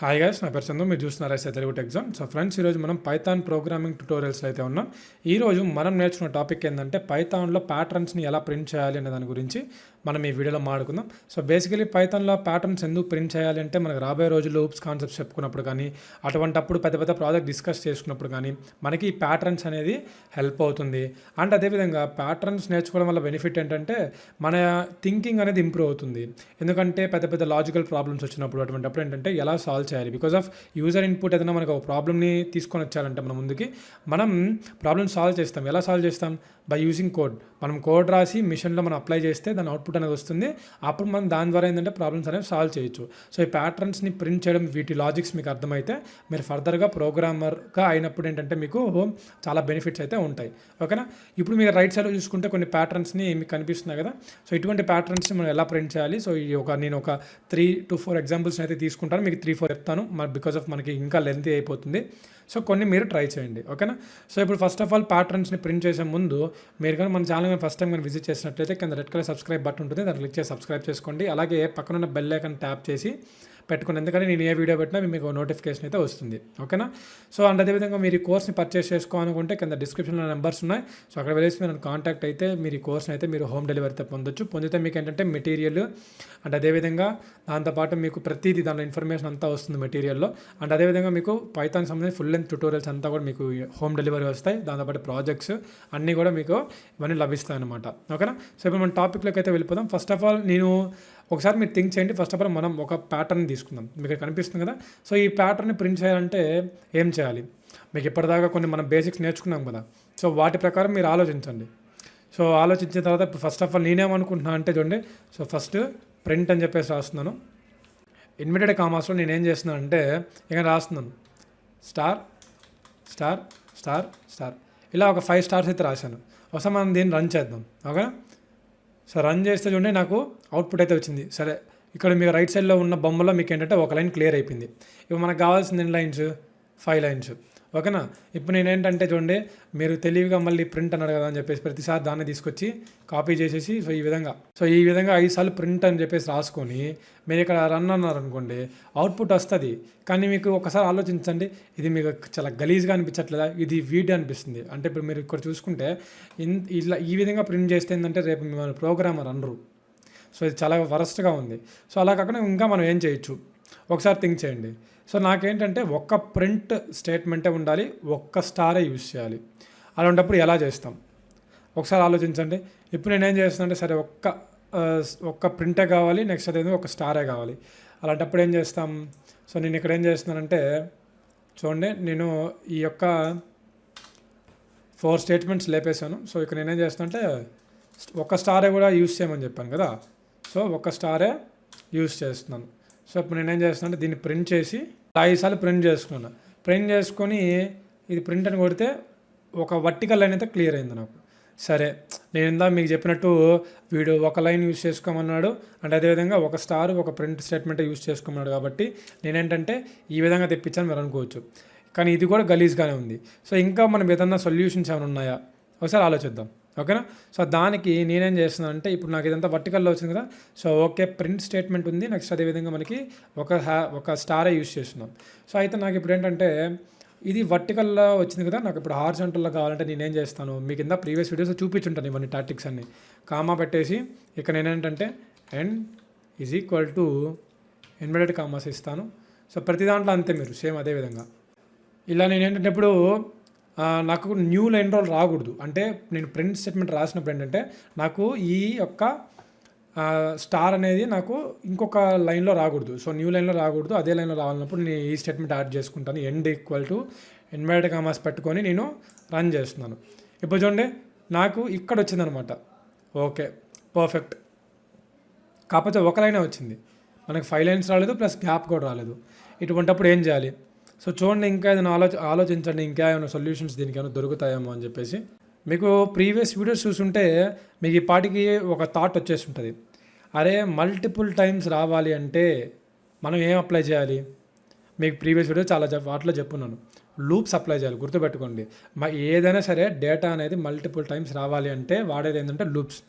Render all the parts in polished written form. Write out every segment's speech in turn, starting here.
Hi guys, నా పేరు చందు. మీరు చూస్తున్నారు తెలుగు ఎగ్జామ్. సో ఫ్రెండ్స్, ఈరోజు మనం పైథాన్ ప్రోగ్రామింగ్ ట్యూటోరియల్స్లో అయితే ఉన్నాం. ఈరోజు మనం నేర్చుకున్న టాపిక్ ఏంటంటే పైథాన్లో ప్యాటర్న్స్ని ఎలా ప్రింట్ చేయాలి అనే దాని గురించి మనం ఈ వీడియోలో మాట్లాడుకుందాం. సో బేసికలీ పైథాన్లో ప్యాటర్న్స్ ఎందుకు ప్రింట్ చేయాలి అంటే మనకు రాబోయే రోజుల్లో ఊప్స్ కాన్సెప్ట్స్ చెప్పుకున్నప్పుడు కానీ అటువంటప్పుడు పెద్ద పెద్ద ప్రాజెక్ట్ డిస్కస్ చేసుకున్నప్పుడు కానీ మనకి ఈ ప్యాటర్న్స్ అనేది హెల్ప్ అవుతుంది. అండ్ అదేవిధంగా ప్యాటర్న్స్ నేర్చుకోవడం వల్ల బెనిఫిట్ ఏంటంటే మన థింకింగ్ అనేది ఇంప్రూవ్ అవుతుంది. ఎందుకంటే పెద్ద పెద్ద లాజికల్ ప్రాబ్లమ్స్ వచ్చినప్పుడు అటువంటప్పుడు ఏంటంటే ఎలా సాల్వ్ చేయాలి, బికాస్ ఆఫ్ యూజర్ ఇన్పుట్ ఏదైనా మనకు ఒక ప్రాబ్లమ్ని తీసుకొని వచ్చారంటే మన ముందుకి మనం ప్రాబ్లమ్ సాల్వ్ చేస్తాం. ఎలా సాల్వ్ చేస్తాం? By using code. మనం కోడ్ రాసి మిషన్లో మనం అప్లై చేస్తే దాని అవుట్పుట్ అనేది వస్తుంది. అప్పుడు మనం దాని ద్వారా ఏంటంటే ప్రాబ్లమ్స్ అనేవి సాల్వ్ చేయొచ్చు. సో ఈ ప్యాటర్న్స్ని ప్రింట్ చేయడం, వీటి లాజిక్స్ మీకు అర్థమైతే మీరు ఫర్దర్గా ప్రోగ్రామర్గా అయినప్పుడు ఏంటంటే మీకు చాలా బెనిఫిట్స్ అయితే ఉంటాయి. ఓకేనా? ఇప్పుడు మీరు రైట్ సైడ్లో చూసుకుంటే కొన్ని ప్యాటర్న్స్ని మీకు కనిపిస్తున్నాయి కదా. సో ఇటువంటి ప్యాటర్న్స్ని మనం ఎలా ప్రింట్ చేయాలి? సో నేను ఒక 3 to 4 ఎగ్జాంపుల్స్ అయితే తీసుకుంటాను, మీకు 3-4 చెప్తాను. బికాస్ ఆఫ్ మనకి ఇంకా లెంతీ అయిపోతుంది. సో కొన్ని మీరు ట్రై చేయండి. ఓకేనా? సో ఇప్పుడు ఫస్ట్ ఆఫ్ ఆల్ ప్యాటర్న్స్ని ప్రింట్ చేసే ముందు మీరు కానీ మన ఛానల్ ఫస్ట్ టైం కానీ విజిట్ చేసినట్లయితే కింద రెడ్ కలర్ సబ్స్క్రైబ్ బటన్ ఉంటుంది, దాన్ని క్లిక్ చేసి సబ్స్క్రైబ్ చేసుకోండి. అలాగే పక్కనున్న బెల్ ఐకాన్ ట్యాప్ చేసి పెట్టుకోండి, ఎందుకంటే నేను ఏ వీడియో పెట్టినా మీకు నోటిఫికేషన్ అయితే వస్తుంది. ఓకేనా? సో అండ్ అదేవిధంగా మీరు ఈ కోర్స్ని పర్చేస్ చేసుకోవాలనుకుంటే కింద డిస్క్రిప్షన్లో నెంబర్స్ ఉన్నాయి. సో అక్కడ వెళ్ళేసి మీరు కాంటాక్ట్ అయితే మీరు ఈ కోర్స్ని అయితే మీరు హోమ్ డెలివరీతో పొందొచ్చు. పొందితే మీకు ఏంటంటే మెటీరియల్ అండ్ అదేవిధంగా దాంతోపాటు మీకు ప్రతిదీ దానిలో ఇన్ఫర్మేషన్ అంతా వస్తుంది మెటీరియల్లో. అండ్ అదేవిధంగా మీకు పైథాన్ సంబంధించి ఫుల్ లెంత్ ట్యూటోరియల్స్ అంతా కూడా మీకు హోమ్ డెలివరీ వస్తాయి. దాంతోపాటు ప్రాజెక్ట్స్ అన్నీ కూడా మీకు ఇవన్నీ లభిస్తాయి అన్నమాట. ఓకేనా? సో ఇప్పుడు మన టాపిక్లోకి అయితే వెళ్ళిపోదాం. ఫస్ట్ ఆఫ్ ఆల్ నేను ఒకసారి మీరు థింక్ చేయండి. ఫస్ట్ ఆఫ్ ఆల్ మనం ఒక ప్యాటర్న్ తీసుకుందాం. మీకు కనిపిస్తుంది కదా. సో ఈ ప్యాటర్న్ని ప్రింట్ చేయాలంటే ఏం చేయాలి? మీకు ఇప్పటిదాకా కొన్ని మనం బేసిక్స్ నేర్చుకున్నాం కదా. సో వాటి ప్రకారం మీరు ఆలోచించండి. సో ఆలోచించిన తర్వాత ఫస్ట్ ఆఫ్ ఆల్ నేనేమనుకుంటున్నాను అంటే చూడండి. సో ఫస్ట్ ప్రింట్ అని చెప్పేసి రాస్తున్నాను. ఇన్వర్టెడ్ కామాస్లో నేను ఏం చేస్తున్నాను అంటే ఇక రాస్తున్నాను స్టార్ స్టార్ స్టార్ స్టార్, ఇలా ఒక 5 స్టార్స్ అయితే రాశాను. ఒకసారి మనం దీన్ని రన్ చేద్దాం. ఓకేనా? సో రన్ చేస్తే చూడండి నాకు అవుట్పుట్ అయితే వచ్చింది. సరే, ఇక్కడ మీకు రైట్ సైడ్లో ఉన్న బొమ్మలో మీకు ఏంటంటే ఒక లైన్ క్లియర్ అయిపోయింది. ఇప్పుడు మనకు కావాల్సింది ఎన్ని లైన్స్? 5 లైన్స్. ఓకేనా? ఇప్పుడు నేనేంటంటే చూడండి, మీరు తెలివిగా మళ్ళీ ప్రింట్ అన్నారు కదా అని చెప్పేసి ప్రతిసారి దాన్ని తీసుకొచ్చి కాపీ చేసేసి సో ఈ విధంగా 5 సార్లు ప్రింట్ అని చెప్పేసి రాసుకొని మీరు ఇక్కడ రన్ అన్నారు అనుకోండి, అవుట్పుట్ వస్తుంది. కానీ మీకు ఒకసారి ఆలోచించండి, ఇది మీకు చాలా గలీజ్గా అనిపించట్లేదా? ఇది వీడియో అనిపిస్తుంది. అంటే ఇప్పుడు మీరు ఇక్కడ చూసుకుంటే ఇలా ఈ విధంగా ప్రింట్ చేస్తే ఏంటంటే రేపు మిమ్మల్ని ప్రోగ్రామర్ అనరు. సో ఇది చాలా వరస్ట్గా ఉంది. సో అలా కాకుండా ఇంకా మనం ఏం చేయొచ్చు ఒకసారి థింక్ చేయండి. సో నాకేంటంటే ఒక్క ప్రింట్ స్టేట్మెంటే ఉండాలి, ఒక్క స్టారే యూజ్ చేయాలి. అలాంటప్పుడు ఎలా చేస్తాం ఒకసారి ఆలోచించండి. ఇప్పుడు నేనేం చేస్తానంటే సరే ఒక్క ప్రింటే కావాలి, నెక్స్ట్ అదేదో ఒక స్టారే కావాలి. అలాంటప్పుడు ఏం చేస్తాం? సో నేను ఇక్కడ ఏం చేస్తున్నానంటే చూడండి, నేను ఈ యొక్క 4 స్టేట్మెంట్స్ లేపేశాను. సో ఇక్కడ నేనేం చేస్తానంటే ఒక స్టారే కూడా యూజ్ చేయమని చెప్పాను కదా. సో ఒక స్టారే యూజ్ చేస్తున్నాను. సో ఇప్పుడు నేనేం చేస్తున్నాను అంటే దీన్ని ప్రింట్ చేసి 5 సార్లు ప్రింట్ చేసుకున్నాను. ప్రింట్ చేసుకొని ఇది ప్రింట్ అని కొడితే ఒక వర్టికల్ లైన్ అయితే క్లియర్ అయింది నాకు. సరే, నేను ఇందా మీకు చెప్పినట్టు వీడు ఒక లైన్ యూజ్ చేసుకోమన్నాడు, అండ్ అదేవిధంగా ఒక స్టార్ ఒక ప్రింట్ స్టేట్మెంట్ యూజ్ చేసుకోమన్నాడు. కాబట్టి నేనేంటంటే ఈ విధంగా తెప్పించాను మీరు అనుకోవచ్చు. కానీ ఇది కూడా గలీజ్గానే ఉంది. సో ఇంకా మనం ఏదన్నా సొల్యూషన్స్ ఏమైనా ఉన్నాయా ఒకసారి ఆలోచిద్దాం. ఓకేనా? సో దానికి నేనేం చేస్తున్నాను అంటే ఇప్పుడు నాకు ఇదంతా వర్టికల్లో వచ్చింది కదా. సో ఓకే, ప్రింట్ స్టేట్మెంట్ ఉంది, నెక్స్ట్ అదేవిధంగా మనకి ఒక స్టారే యూజ్ చేస్తున్నాం. సో అయితే నాకు ఇప్పుడు ఏంటంటే ఇది వర్టికల్లో వచ్చింది కదా, నాకు ఇప్పుడు హారిజాంటల్లో కావాలంటే నేనేం చేస్తాను, మీకు కింద ప్రీవియస్ వీడియోస్ చూపించుంటాను ఇవన్నీ టాటిక్స్ అన్ని. కామా పెట్టేసి ఇక్కడ నేనేంటంటే and is equal to inverted commas ఇస్తాను. సో ప్రతి దాంట్లో అంతే మీరు సేమ్ అదేవిధంగా ఇలా నేనేంటంటే ఇప్పుడు నాకు న్యూ లైన్ రోల్ రాకూడదు. అంటే నేను ప్రింట్ స్టేట్మెంట్ రాసినప్పుడు ఏంటంటే నాకు ఈ యొక్క స్టార్ అనేది నాకు ఇంకొక లైన్లో రాకూడదు. సో న్యూ లైన్లో రాకూడదు, అదే లైన్లో రావాలన్నప్పుడు నేను ఈ స్టేట్మెంట్ యాడ్ చేసుకుంటాను. End equal to inverted commas పెట్టుకొని నేను రన్ చేస్తున్నాను. ఇప్పుడు చూడండి నాకు ఇక్కడ వచ్చిందనమాట. Okay, perfect. కాకపోతే ఒక లైనే వచ్చింది, మనకు 5 లైన్స్ రాలేదు, ప్లస్ గ్యాప్ కూడా రాలేదు. ఇటువంటిప్పుడు ఏం చేయాలి? సో చూడండి, ఇంకా ఏదైనా ఆలోచించండి, ఇంకా ఏమైనా సొల్యూషన్స్ దీనికి ఏమైనా దొరుకుతాయేమో అని చెప్పేసి. మీకు ప్రీవియస్ వీడియోస్ చూసుంటే మీకు ఈ పాటికి ఒక థాట్ వచ్చేసి ఉంటుంది. అరే మల్టిపుల్ టైమ్స్ రావాలి అంటే మనం ఏం అప్లై చేయాలి? మీకు ప్రీవియస్ వీడియో చాలా వాటిలో చెప్పున్నాను. లూప్స్ అప్లై చేయాలి, గుర్తుపెట్టుకోండి. ఏదైనా సరే డేటా అనేది మల్టిపుల్ టైమ్స్ రావాలి అంటే వాడేది ఏంటంటే loops,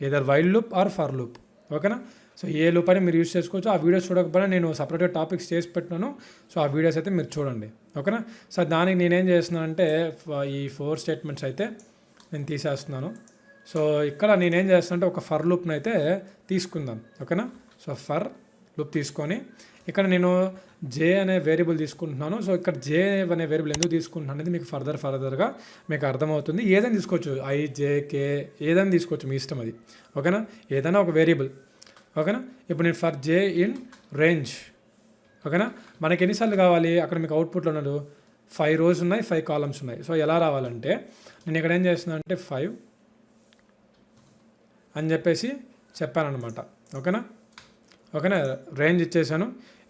either while loop or for loop. ఓకేనా? సో ఏ లూప్ అని మీరు యూస్ చేసుకోవచ్చు. ఆ వీడియోస్ చూడకపోయినా నేను సపరేట్గా టాపిక్స్ చేసి పెట్టినాను. సో ఆ వీడియోస్ అయితే మీరు చూడండి, ఓకేనా. సో దానికి నేనేం చేస్తున్నాను అంటే ఈ 4 స్టేట్మెంట్స్ అయితే నేను తీసేస్తున్నాను. సో ఇక్కడ నేనేం చేస్తాను అంటే ఒక ఫర్ లూప్ని అయితే తీసుకుందాం, ఓకేనా. సో ఫర్ లూప్ తీసుకొని ఇక్కడ నేను జే అనే వేరియబుల్ తీసుకుంటున్నాను. సో ఇక్కడ జే అనే వేరియబుల్ ఎందుకు తీసుకుంటున్నాను అనేది మీకు ఫర్దర్గా మీకు అర్థమవుతుంది. ఏదైనా తీసుకోవచ్చు, ఐ, జే, కే ఏదైనా తీసుకోవచ్చు, మీ ఇష్టం అది, ఓకేనా. ఏదైనా ఒక వేరియబుల్, ఓకేనా. ఇప్పుడు నేను ఫర్ జే ఇన్ రేంజ్, ఓకేనా. మనకి ఎన్నిసార్లు కావాలి, అక్కడ మీకు అవుట్పుట్లో ఉన్నాడు 5 rows ఉన్నాయి, 5 columns ఉన్నాయి. సో ఎలా రావాలంటే నేను ఇక్కడ ఏం చేస్తున్నాను అంటే 5 అని చెప్పేసి చెప్పాను అనమాట, ఓకేనా. రేంజ్ ఇచ్చేసాను.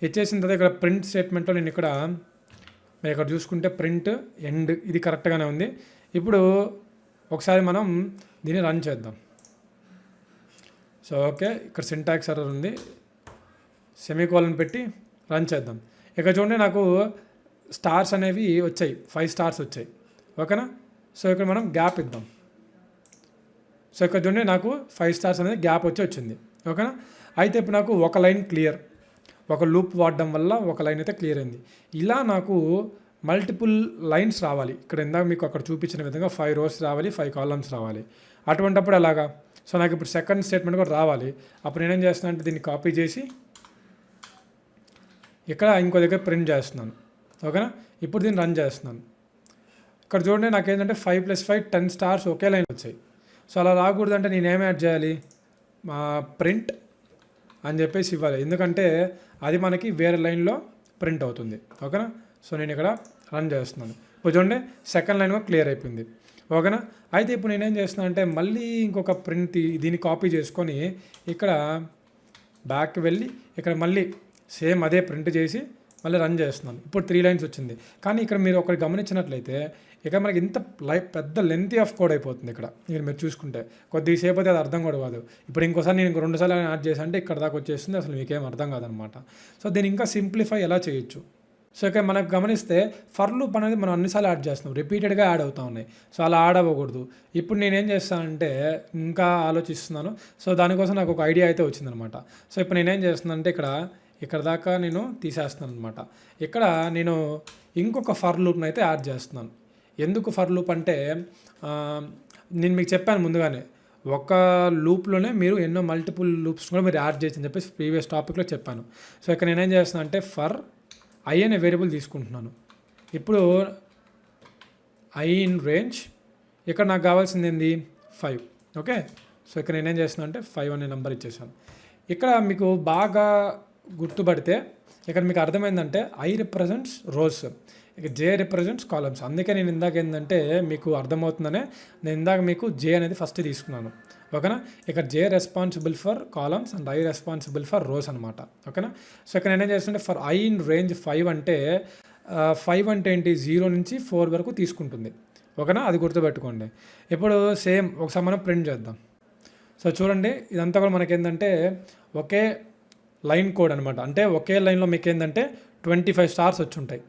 ఇచ్చేసిన తర్వాత ఇక్కడ ప్రింట్ స్టేట్మెంట్లో నేను మీరు ఇక్కడ చూసుకుంటే ప్రింట్ ఎండ్ ఇది కరెక్ట్గానే ఉంది. ఇప్పుడు ఒకసారి మనం దీన్ని రన్ చేద్దాం. సో ఓకే, ఇక్కడ సింటాక్స్ ఎర్రర్ ఉంది, సెమీకోలన్ పెట్టి రన్ చేద్దాం. ఇక్కడ చూడండి నాకు స్టార్స్ అనేవి వచ్చాయి, 5 stars వచ్చాయి, ఓకేనా. సో ఇక్కడ మనం గ్యాప్ ఇద్దాం. సో ఇక్కడ చూడండి నాకు 5 stars అనేది గ్యాప్ వచ్చింది, ఓకేనా. అయితే ఇప్పుడు నాకు ఒక లైన్ క్లియర్, ఒక లూప్ వాడడం వల్ల ఒక లైన్ అయితే క్లియర్ అయింది. ఇలా నాకు మల్టిపుల్ లైన్స్ రావాలి. ఇక్కడ ఇందాక మీకు అక్కడ చూపించిన విధంగా 5 rows రావాలి, 5 columns రావాలి. అటువంటిప్పుడు ఎలాగా, సో నాకు ఇప్పుడు సెకండ్ స్టేట్మెంట్ కూడా రావాలి. అప్పుడు నేనేం చేస్తున్నాను అంటే దీన్ని కాపీ చేసి ఇక్కడ ఇంకో దగ్గర ప్రింట్ చేస్తున్నాను, ఓకేనా. ఇప్పుడు దీన్ని రన్ చేస్తున్నాను. ఇక్కడ చూడండి నాకు ఏంటంటే 5 + 5 10 stars ఒకే లైన్ వచ్చాయి. సో అలా రాకూడదంటే నేనేం యాడ్ చేయాలి, ప్రింట్ అని చెప్పేసి ఇవ్వాలి, ఎందుకంటే అది మనకి వేరే లైన్లో ప్రింట్ అవుతుంది, ఓకేనా. సో నేను ఇక్కడ రన్ చేస్తున్నాను. ఇప్పుడు చూడండి సెకండ్ లైన్ కూడా క్లియర్ అయిపోయింది, ఓకేనా. అయితే ఇప్పుడు నేనేం చేస్తున్నాను అంటే మళ్ళీ ఇంకొక ప్రింట్ దీన్ని కాపీ చేసుకొని ఇక్కడ బ్యాక్కి వెళ్ళి ఇక్కడ మళ్ళీ సేమ్ అదే ప్రింట్ చేసి మళ్ళీ రన్ చేస్తున్నాను. ఇప్పుడు 3 lines వచ్చింది. కానీ ఇక్కడ మీరు ఒకటి గమనించినట్లయితే ఇక్కడ మనకి ఇంత పెద్ద లెంతీ ఆఫ్ కోడ్ అయిపోతుంది. ఇక్కడ మీరు చూసుకుంటే కొద్దిసేపు అయితే అది అర్థం కూడా కాదు. ఇప్పుడు ఇంకోసారి నేను 2 సార్లు యాడ్ చేశాను అంటే ఇక్కడ దాకా వచ్చేస్తుంది, అసలు మీకేం అర్థం కాదనమాట. సో దీన్ని ఇంకా సింప్లిఫై ఎలా చేయొచ్చు. సో ఇక్కడ మనకు గమనిస్తే ఫర్ లూప్ అనేది మనం అన్నిసార్లు యాడ్ చేస్తున్నాం, రిపీటెడ్గా యాడ్ అవుతూ ఉన్నాయి. సో అలా యాడ్ అవ్వకూడదు. ఇప్పుడు నేనేం చేస్తానంటే ఇంకా ఆలోచిస్తున్నాను. సో దానికోసం నాకు ఒక ఐడియా అయితే వచ్చిందనమాట. సో ఇప్పుడు నేనేం చేస్తున్నాను అంటే ఇక్కడ దాకా నేను తీసేస్తున్నాను అనమాట. ఇక్కడ నేను ఇంకొక ఫర్ లూప్ని అయితే యాడ్ చేస్తున్నాను. ఎందుకు ఫర్ లూప్ అంటే నేను మీకు చెప్పాను ముందుగానే, ఒక లూప్లోనే మీరు ఎన్నో మల్టిపుల్ లూప్స్ కూడా మీరు యాడ్ చేయొచ్చు అని చెప్పేసి ప్రీవియస్ టాపిక్లో చెప్పాను. సో ఇక్కడ నేనేం చేస్తున్నాను అంటే ఫర్ ఐ అనే వేరియబుల్ తీసుకుంటున్నాను. ఇప్పుడు ఐ ఇన్ రేంజ్, ఇక్కడ నాకు కావాల్సింది ఏంది 5, ఓకే. సో ఇక్కడ నేనేం చేస్తున్నాను అంటే 5 అనే నెంబర్ ఇచ్చేసాను. ఇక్కడ మీకు బాగా గుర్తుపడితే ఇక్కడ మీకు అర్థమైందంటే ఐ రిప్రజెంట్స్ రోస్, ఇక జే రిప్రజెంట్స్ కాలమ్స్. అందుకే నేను ఇందాక ఏంటంటే మీకు అర్థమవుతుందనే నేను ఇందాక మీకు జే అనేది ఫస్ట్ తీసుకున్నాను, ఓకేనా. ఇక్కడ J responsible for columns and I responsible for rows అనమాట, ఓకేనా. సో ఇక్కడ నేనేం చేస్తుంటే ఫర్ ఐ ఇన్ రేంజ్ 5 అంటే 5 అంటే ఏంటి 0 నుంచి 4 వరకు తీసుకుంటుంది, ఓకేనా. అది గుర్తుపెట్టుకోండి. ఇప్పుడు సేమ్ ఒకసారి మనం ప్రింట్ చేద్దాం. సో చూడండి ఇదంతా కూడా మనకేంటంటే ఒకే లైన్ కోడ్ అనమాట. అంటే ఒకే లైన్లో మీకు ఏంటంటే 25 stars వచ్చి ఉంటాయి,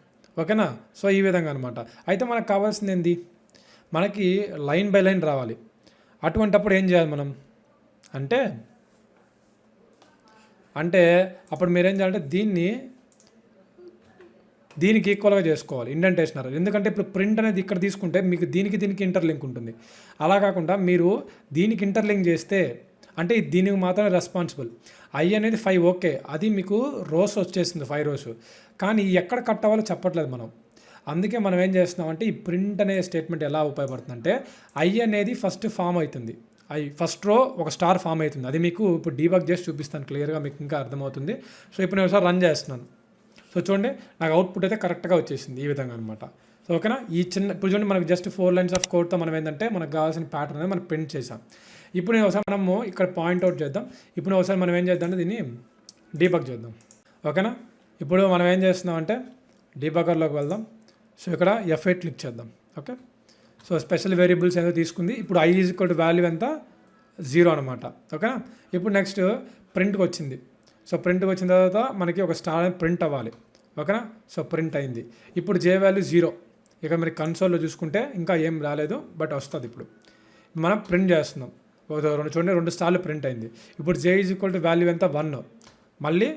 ఓకేనా. సో ఈ విధంగా అనమాట. అయితే మనకు కావాల్సింది ఏంది, మనకి లైన్ బై లైన్ రావాలి. అటువంటప్పుడు ఏం చేయాలి మనం అంటే అప్పుడు మీరేం చేయాలంటే దీనికి ఈక్వల్గా చేసుకోవాలి ఇండెంటేషన్. ఎందుకంటే ఇప్పుడు ప్రింట్ అనేది ఇక్కడ తీసుకుంటే మీకు దీనికి ఇంటర్లింక్ ఉంటుంది. అలా కాకుండా మీరు దీనికి ఇంటర్లింక్ చేస్తే అంటే దీనికి మాత్రమే రెస్పాన్సిబుల్. ఐ అనేది 5, ఓకే, అది మీకు రోస్ వచ్చేసింది 5 rows. కానీ ఎక్కడ కట్ అవ్వాలో చెప్పట్లేదు మనం. అందుకే మనం ఏం చేస్తున్నామంటే ఈ ప్రింట్ అనే స్టేట్మెంట్ ఎలా ఉపయోగపడుతుందంటే ఐ అనేది ఫస్ట్ ఫామ్ అవుతుంది, ఫస్ట్ రో ఒక స్టార్ ఫామ్ అవుతుంది. అది మీకు ఇప్పుడు డీబగ్ చేసి చూపిస్తాను క్లియర్గా, మీకు ఇంకా అర్థమవుతుంది. సో ఇప్పుడు నేను ఒకసారి రన్ చేస్తున్నాను. సో చూడండి నాకు అవుట్పుట్ అయితే కరెక్ట్గా వచ్చేసింది ఈ విధంగా అనమాట. సో ఓకేనా. ఇప్పుడు చూడండి మనకు జస్ట్ 4 lines ఆఫ్ కోడ్తో మనం ఏంటంటే మనకు కావాల్సిన ప్యాటర్న్ అనేది మనం ప్రింట్ చేసాం. ఇప్పుడు నేను ఒకసారి మనము ఇక్కడ పాయింట్అవుట్ చేద్దాం. ఇప్పుడు ఒకసారి మనం ఏం చేద్దాం అంటే దీన్ని డీబగ్ చేద్దాం, ఓకేనా. ఇప్పుడు మనం ఏం చేస్తున్నాం అంటే డీబగర్లోకి వెళ్దాం. సో ఇక్కడ F8 క్లిక్ చేద్దాం, ఓకే. సో స్పెషల్ వేరియబుల్స్ ఏదో తీసుకుంది. ఇప్పుడు I = వాల్యూ ఎంత 0 అనమాట, ఓకేనా. ఇప్పుడు నెక్స్ట్ ప్రింట్కి వచ్చింది. సో ప్రింట్కి వచ్చిన తర్వాత మనకి ఒక స్టార్ ప్రింట్ అవ్వాలి, ఓకేనా. సో ప్రింట్ అయింది. ఇప్పుడు J వాల్యూ 0. ఇక మీరు కన్సోల్లో చూసుకుంటే ఇంకా ఏం రాలేదు, బట్ వస్తుంది. ఇప్పుడు మనం ప్రింట్ చేస్తున్నాం, రెండు స్టార్లు ప్రింట్ అయింది. ఇప్పుడు జే ఈజ్ ఈక్వల్ టు వాల్యూ ఎంత 1, మళ్ళీ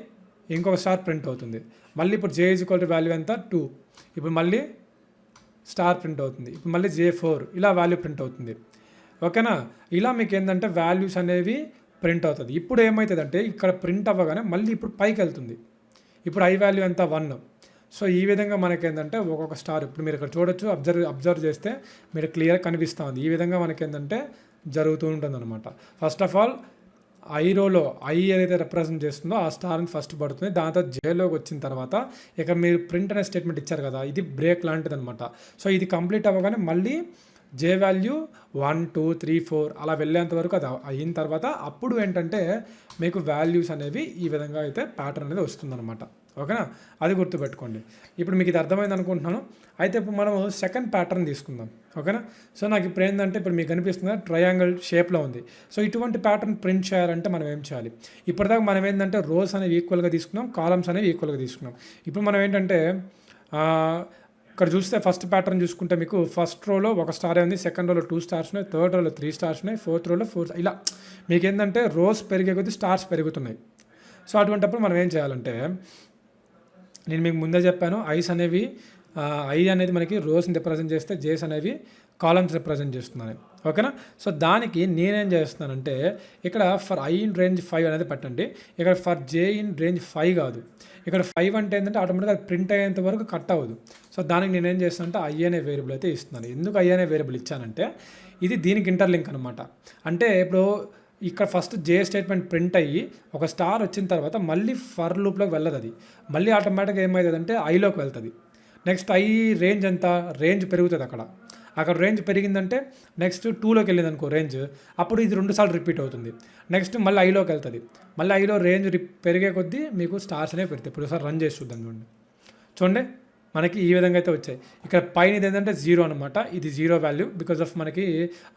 ఇంకొక స్టార్ ప్రింట్ అవుతుంది. మళ్ళీ ఇప్పుడు జే ఈజ్ ఈక్వల్ టు వాల్యూ ఎంత 2, ఇప్పుడు మళ్ళీ స్టార్ ప్రింట్ అవుతుంది. ఇప్పుడు మళ్ళీ J4 ఇలా వాల్యూ ప్రింట్ అవుతుంది. ఓకేనా, ఇలా మీకు ఏంటంటే వాల్యూస్ అనేవి ప్రింట్ అవుతుంది. ఇప్పుడు ఏమవుతుందంటే ఇక్కడ ప్రింట్ అవ్వగానే మళ్ళీ ఇప్పుడు పైకి వెళ్తుంది. ఇప్పుడు ఐ వాల్యూ ఎంత 1. సో ఈ విధంగా మనకేంటంటే ఒక్కొక్క స్టార్ ఇప్పుడు మీరు ఇక్కడ చూడొచ్చు, అబ్జర్వ్ చేస్తే మీరు క్లియర్గా కనిపిస్తూ ఉంది. ఈ విధంగా మనకేంటంటే జరుగుతూ ఉంటుంది అనమాట. ఫస్ట్ ఆఫ్ ఆల్ ఐ రోలో ఐ ఏదైతే రిప్రజెంట్ చేస్తుందో ఆ స్టార్ని ఫస్ట్ పడుతుంది. దాని తర్వాత జేలోకి వచ్చిన తర్వాత ఇక మీరు ప్రింట్ అనే స్టేట్మెంట్ ఇచ్చారు కదా, ఇది బ్రేక్ లాంటిది అనమాట. సో ఇది కంప్లీట్ అవ్వగానే మళ్ళీ జే వాల్యూ 1 2 3 4 అలా వెళ్ళేంత వరకు అది అయిన తర్వాత అప్పుడు ఏంటంటే మీకు వాల్యూస్ అనేవి ఈ విధంగా అయితే ప్యాటర్న్ అనేది వస్తుందన్నమాట. ఓకేనా, అది గుర్తుపెట్టుకోండి. ఇప్పుడు మీకు ఇది అర్థమైంది అనుకుంటున్నాను. అయితే ఇప్పుడు మనం సెకండ్ ప్యాటర్న్ తీసుకుందాం. ఓకేనా, సో నాకు ఇప్పుడు ఏంటంటే ఇప్పుడు మీకు కనిపిస్తుంది ట్రయాంగిల్ షేప్లో ఉంది. సో ఇటువంటి ప్యాటర్న్ ప్రింట్ చేయాలంటే మనం ఏం చేయాలి? ఇప్పటిదాకా మనం ఏంటంటే రోస్ అనేవి ఈక్వల్గా తీసుకున్నాం, కాలమ్స్ అనేవి ఈక్వల్గా తీసుకున్నాం. ఇప్పుడు మనం ఏంటంటే ఇక్కడ చూస్తే ఫస్ట్ ప్యాటర్న్ చూసుకుంటే మీకు ఫస్ట్ రోలో ఒక స్టార్ ఉంది, సెకండ్ రోలో 2 స్టార్స్ ఉన్నాయి, థర్డ్ రోలో 3 స్టార్స్ ఉన్నాయి, ఫోర్త్ రోలో 4, ఇలా మీకు ఏంటంటే రోస్ పెరిగే కొద్దీ స్టార్స్ పెరుగుతున్నాయి. సో అటువంటిప్పుడు మనం ఏం చేయాలంటే నేను మీకు ముందే చెప్పాను, ఐ అనేది మనకి రోస్ని రిప్రజెంట్ చేస్తే జేస్ అనేవి కాలమ్స్ రిప్రజెంట్ చేస్తున్నాను. ఓకేనా, సో దానికి నేనేం చేస్తున్నానంటే ఇక్కడ ఫర్ ఐ ఇన్ రేంజ్ 5 అనేది పెట్టండి. ఇక్కడ ఫర్ జే ఇన్ రేంజ్ 5 కాదు, ఇక్కడ 5 అంటే ఏంటంటే ఆటోమేటిక్గా అది ప్రింట్ అయ్యేంత వరకు కట్ అవ్వదు. సో దానికి నేనేం చేస్తానంటే ఐ అనే వేరియబుల్ అయితే ఇస్తున్నాను. ఎందుకు ఐ అనే వేరియబుల్ ఇచ్చానంటే ఇది దీనికి ఇంటర్లింక్ అనమాట. అంటే ఇప్పుడు ఇక్కడ ఫస్ట్ జే స్టేట్మెంట్ ప్రింట్ అయ్యి ఒక స్టార్ వచ్చిన తర్వాత మళ్ళీ ఫర్ లూప్లోకి వెళ్ళదు. అది మళ్ళీ ఆటోమేటిక్గా ఏమవుతుందంటే ఐలోకి వెళ్తుంది. నెక్స్ట్ ఐ రేంజ్ ఎంత, రేంజ్ పెరుగుతుంది. అక్కడ రేంజ్ పెరిగిందంటే నెక్స్ట్ 2లోకి వెళ్ళింది అనుకో రేంజ్, అప్పుడు ఇది 2 సార్లు రిపీట్ అవుతుంది. నెక్స్ట్ మళ్ళీ ఐలోకి వెళ్తుంది. మళ్ళీ ఐలో రేంజ్ పెరిగే కొద్దీ మీకు స్టార్స్ అనేవి పెడతాయి. ఇప్పుడు ఒకసారి రన్ చేసి చూద్దాం. చూడండి మనకి ఈ విధంగా అయితే వచ్చాయి. ఇక్కడ పైన ఇది ఏంటంటే 0 అనమాట, ఇది 0 వాల్యూ. బికాజ్ ఆఫ్ మనకి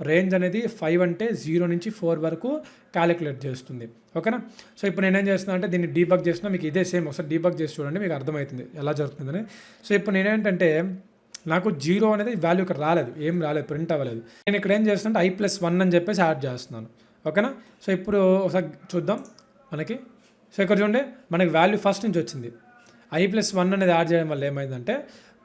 రేంజ్ అనేది 5 అంటే 0 నుంచి 4 వరకు క్యాలిక్యులేట్ చేస్తుంది. ఓకేనా, సో ఇప్పుడు నేనేం చేస్తున్నా అంటే దీన్ని డీబగ్ చేస్తున్నా. మీకు ఇదే సేమ్ ఒకసారి డీబగ్ చేసి చూడండి, మీకు అర్థమవుతుంది ఎలా జరుగుతుందని. సో ఇప్పుడు నేనేంటంటే నాకు 0 అనేది వాల్యూ ఇక్కడ ఏం రాలేదు, ప్రింట్ అవ్వలేదు. నేను ఇక్కడ ఏం చేస్తున్నా అంటే I+1 అని చెప్పేసి యాడ్ చేస్తున్నాను. ఓకేనా, సో ఇప్పుడు ఒకసారి చూద్దాం మనకి. సో ఇక్కడ చూడండి మనకి వాల్యూ ఫస్ట్ నుంచి వచ్చింది. I+1 అనేది యాడ్ చేయడం వల్ల ఏమైందంటే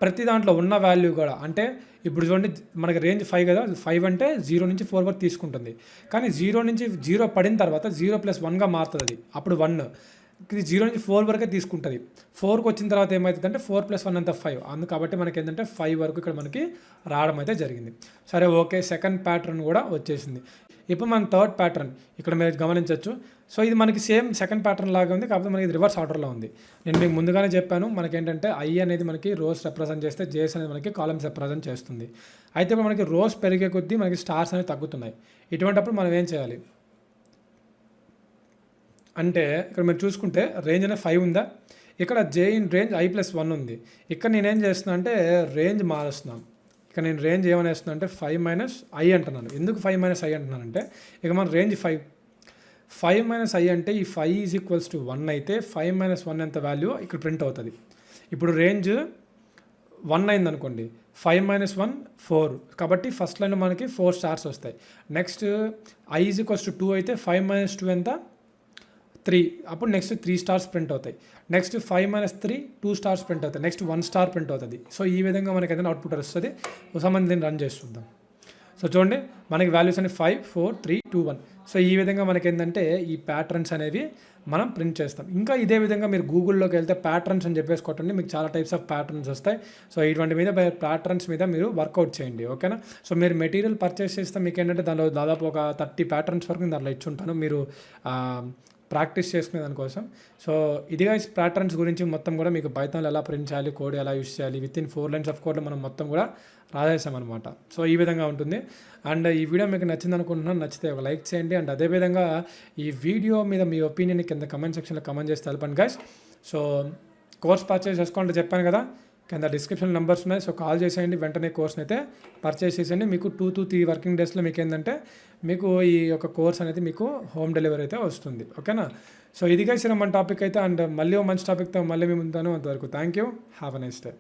ప్రతి దాంట్లో ఉన్న వాల్యూ కూడా, అంటే ఇప్పుడు చూడండి మనకి రేంజ్ 5 కదా, 5 అంటే 0 నుంచి 4 వరకు తీసుకుంటుంది. కానీ 0 నుంచి 0 పడిన తర్వాత 0+1గా మారుతుంది. అది అప్పుడు 1. ఇది 0 నుంచి 4 వరకే తీసుకుంటుంది. 4కి వచ్చిన తర్వాత ఏమవుతుంది అంటే 4+1 అంతా 5. కాబట్టి మనకి ఏంటంటే 5 వరకు ఇక్కడ మనకి రావడం అయితే జరిగింది. సరే ఓకే, సెకండ్ ప్యాటర్న్ కూడా వచ్చేసింది. ఇప్పుడు మన థర్డ్ ప్యాటర్న్ ఇక్కడ మీరు గమనించవచ్చు. సో ఇది మనకి సేమ్ సెకండ్ ప్యాటర్న్ లాగా ఉంది, కాకపోతే మనకి రివర్స్ ఆర్డర్లో ఉంది. నేను మీకు ముందుగానే చెప్పాను మనకేంటంటే ఐ అనేది మనకి రోస్ రిప్రజెంట్ చేస్తే జేస్ అనేది మనకి కాలమ్స్ రిప్రజెంట్ చేస్తుంది. అయితే ఇప్పుడు మనకి రోస్ పెరిగే కొద్దీ మనకి స్టార్స్ అనేవి తగ్గుతున్నాయి. ఇటువంటిప్పుడు మనం ఏం చేయాలి అంటే ఇక్కడ మీరు చూసుకుంటే రేంజ్ అనేది 5 ఉందా, ఇక్కడ జే ఇన్ రేంజ్ I+1 ఉంది. ఇక్కడ నేనేం చేస్తున్నా అంటే రేంజ్ మారుస్తున్నాను. ఇక్కడ నేను రేంజ్ ఏమని వేస్తున్నా అంటే 5 - I అంటున్నాను. ఎందుకు 5 - I అంటున్నానంటే ఇక మన రేంజ్ 5 - I అంటే ఈ 5 = 1 అయితే 5 - 1 ఎంత వాల్యూ ఇక్కడ ప్రింట్ అవుతుంది. ఇప్పుడు రేంజ్ 1 అయింది అనుకోండి, 5 - 1 4, కాబట్టి ఫస్ట్ లైన్ మనకి 4 స్టార్స్ వస్తాయి. నెక్స్ట్ I = 2 అయితే 5 - 2 ఎంత 3, అప్పుడు నెక్స్ట్ 3 స్టార్స్ ప్రింట్ అవుతాయి. నెక్స్ట్ 5 - 3 2 స్టార్స్ ప్రింట్ అవుతాయి. నెక్స్ట్ 1 స్టార్ ప్రింట్ అవుతుంది. సో ఈ విధంగా మనకి ఏదైనా అవుట్పుట్ వస్తుంది. ఒకసారి దీన్ని రన్ చేసి చూద్దాం. సో చూడండి మనకి వాల్యూస్ అనేవి 5 4 3 2 1. సో ఈ విధంగా మనకి ఏంటంటే ఈ ప్యాటర్న్స్ అనేవి మనం ప్రింట్ చేస్తాం. ఇంకా ఇదే విధంగా మీరు గూగుల్లోకి వెళ్తే ప్యాటర్న్స్ అని చెప్పేసి కొట్టండి, మీకు చాలా టైప్స్ ఆఫ్ ప్యాటర్న్స్ వస్తాయి. సో ఇటువంటి మీద ప్యాటర్న్స్ మీద మీరు వర్కౌట్ చేయండి. ఓకేనా, సో మీరు మెటీరియల్ పర్చేస్ చేస్తే మీకు ఏంటంటే దానిలో దాదాపు ఒక 30 ప్యాటర్న్స్ వరకు దాంట్లో ఇచ్చుంటాను, మీరు ప్రాక్టీస్ చేసుకునే దానికోసం. సో ఇదిగా ప్యాటర్న్స్ గురించి మొత్తం కూడా మీకు పైథాన్లో ఎలా ప్రింట్ చేయాలి, కోడ్ ఎలా యూస్ చేయాలి, విత్ ఇన్ 4 లైన్స్ ఆఫ్ కోడ్లో మనం మొత్తం కూడా రాసేసామన్నమాట. సో ఈ విధంగా ఉంటుంది. అండ్ ఈ వీడియో మీకు నచ్చింది అనుకుంటున్నాను. నచ్చితే ఒక లైక్ చేయండి. అండ్ అదేవిధంగా ఈ వీడియో మీద మీ ఒపీనియన్ కింద కమెంట్ సెక్షన్లో కమెంట్ చేసి తెలపండి గైస్. సో కోర్స్ పర్చేస్ చేసుకోండి చెప్పాను కదా, కింద డిస్క్రిప్షన్ నెంబర్స్ ఉన్నాయి. సో కాల్ చేసేయండి, వెంటనే కోర్స్ని అయితే పర్చేస్ చేసేయండి. మీకు 2 to 3 వర్కింగ్ డేస్లో మీకు ఏంటంటే మీకు ఈ యొక్క కోర్స్ అనేది మీకు హోమ్ డెలివరీ అయితే వస్తుంది. ఓకేనా, సో ఇదిగా మన టాపిక్ అయితే. అండ్ మళ్ళీ మంచి టాపిక్తో మళ్ళీ మేము ఉంటాను. అంతవరకు thank you, have a nice day.